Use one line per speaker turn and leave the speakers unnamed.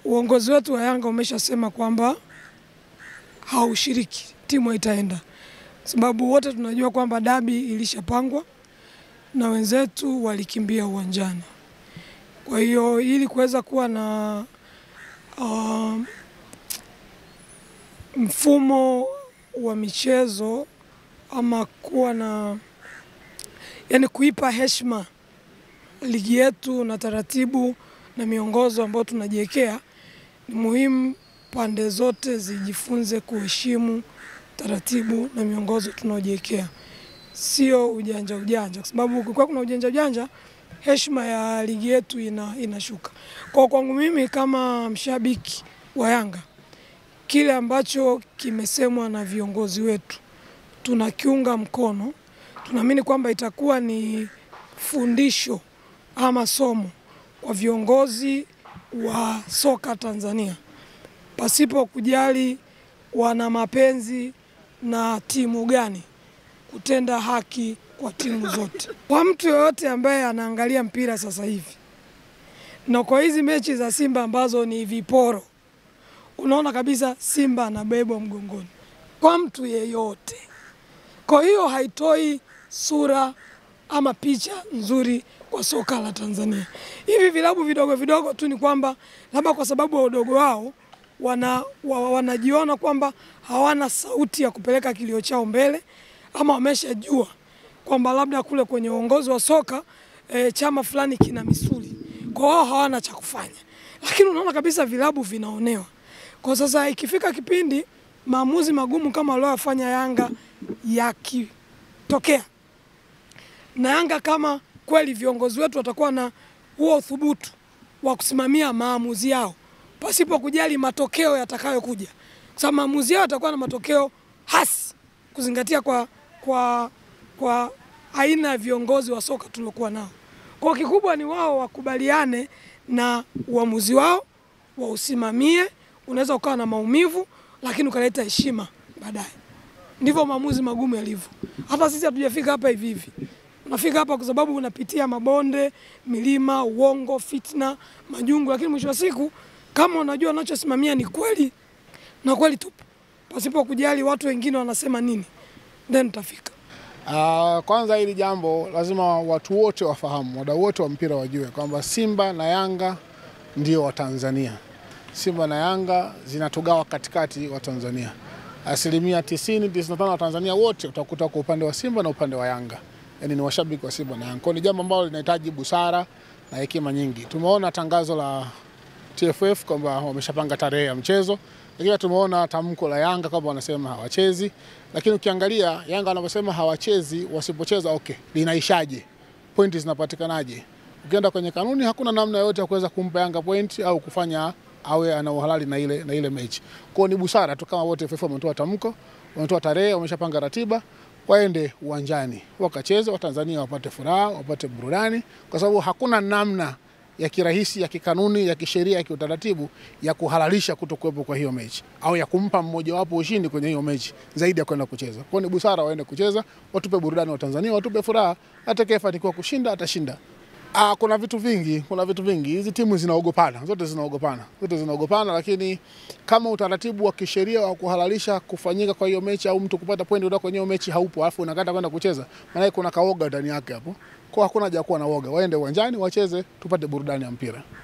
Uongozi wetu wa Yanga umeshasema kwamba haushiriki, timu itaenda. Sababu wote tunajua kwamba dabi ilishapangwa na wenzetu walikimbia uwanjani. Kwa hiyo ili kuweza kuwa na mfumo wa michezo ama kuwa na kuipa heshima ligi yetu na taratibu na miongozo ambayo tunajiwekea, ni muhimu pande zote zijifunze kuheshimu taratibu na miongozo tunaojiwekea. Sio ujanja, kwa sababu ukikuwa kuna ujanja, heshima ya ligi yetu inashuka. Kwa kwangu mimi kama mshabiki wa Yanga, kile ambacho kimesemwa na viongozi wetu tunakiunga mkono. Tunaamini kwamba itakuwa ni fundisho ama somo kwa viongozi wa soka Tanzania, pasipo kujali wana mapenzi na timu gani, kutenda haki kwa timu zote. Kwa mtu yoyote ambaye anaangalia mpira sasa hivi na kwa hizi mechi za Simba ambazo ni viporo, unaona kabisa Simba anabebwa mgongoni kwa mtu yeyote. Kwa hiyo haitoi sura ama picha nzuri kwa soka la Tanzania. Hivi vilabu vidogo tu ni kwamba labda kwa sababu ya udogo wao wanajiona kwamba hawana sauti ya kupeleka kilio chao mbele, ama wameshajua kwamba labda kule kwenye uongozi wa soka chama fulani kina misuli, kwa wao hawana cha kufanya. Lakini unaona kabisa vilabu vinaonewa. Kwa sasa ikifika kipindi maamuzi magumu kama waliyofanya Yanga yakitokea, na Yanga kama kweli viongozi wetu watakuwa na huo uthubutu wa kusimamia maamuzi yao pasipo kujali matokeo yatakayokuja, kwa sababu maamuzi yao yatakuwa na matokeo hasi kuzingatia kwa aina ya viongozi wa soka tuliokuwa nao. Kwa kikubwa ni wao wakubaliane na uamuzi wao, wausimamie. Unaweza ukawa na maumivu lakini ukaleta heshima baadaye. Ndivyo maamuzi magumu yalivyo. Hata sisi hatujafika hapa hivi. Unafika hapa kwa sababu unapitia mabonde, milima, uongo, fitna, majungu, lakini mwisho wa siku kama unajua unachosimamia ni kweli na kweli tupo, pasipo kujali watu wengine wanasema nini, then utafika.
Kwanza hili jambo lazima watu wote wafahamu, wadau wote wa mpira wajue kwamba Simba na Yanga ndio wa Tanzania. Simba na Yanga zinatugawa katikati wa Tanzania. 90-95 wa Tanzania wote utakuta kwa upande wa Simba na upande wa Yanga. Yaani ni washabiki wa Simba na Yanga. Kwa ni jambo ambalo linahitaji busara na hekima nyingi. Tumeona tangazo la TFF kwamba wameshapanga tarehe ya mchezo. Lakini tumeona tamko la Yanga kwamba wanasema hawachezi. Lakini ukiangalia Yanga wanaposema hawachezi, wasipocheza okay, linaishaje? Pointi zinapatikanaje? Ukienda kwenye kanuni hakuna namna yote ya kuweza kumpa Yanga point au kufanya awe ana uhalali na ile mechi. Kwa ni busara tu kama wote TFF wametoa tamko, wametoa tarehe, wameshapanga ratiba, waende uwanjani wakacheze, Watanzania wapate furaha, wapate burudani, kwa sababu hakuna namna ya kirahisi, ya kikanuni, ya kisheria, ya kiutaratibu ya kuhalalisha kutokuwepo kwa hiyo mechi au ya kumpa mmoja wapo ushindi kwenye hiyo mechi zaidi ya kwenda kucheza. Kwa ni busara waende kucheza, watupe burudani wa Tanzania, watupe furaha, atakayefanikiwa kushinda atashinda. Kuna vitu vingi. Hizi timu zinaogopana, zote zinaogopana, lakini kama utaratibu wa kisheria wa kuhalalisha kufanyika kwa hiyo mechi au mtu kupata pointi kutoka kwenye hiyo mechi haupo, alafu unakata kwenda kucheza, maana kuna kaoga ndani yake hapo. Kwa hakuna haja kuwa na woga, waende uwanjani wacheze, tupate burudani ya mpira.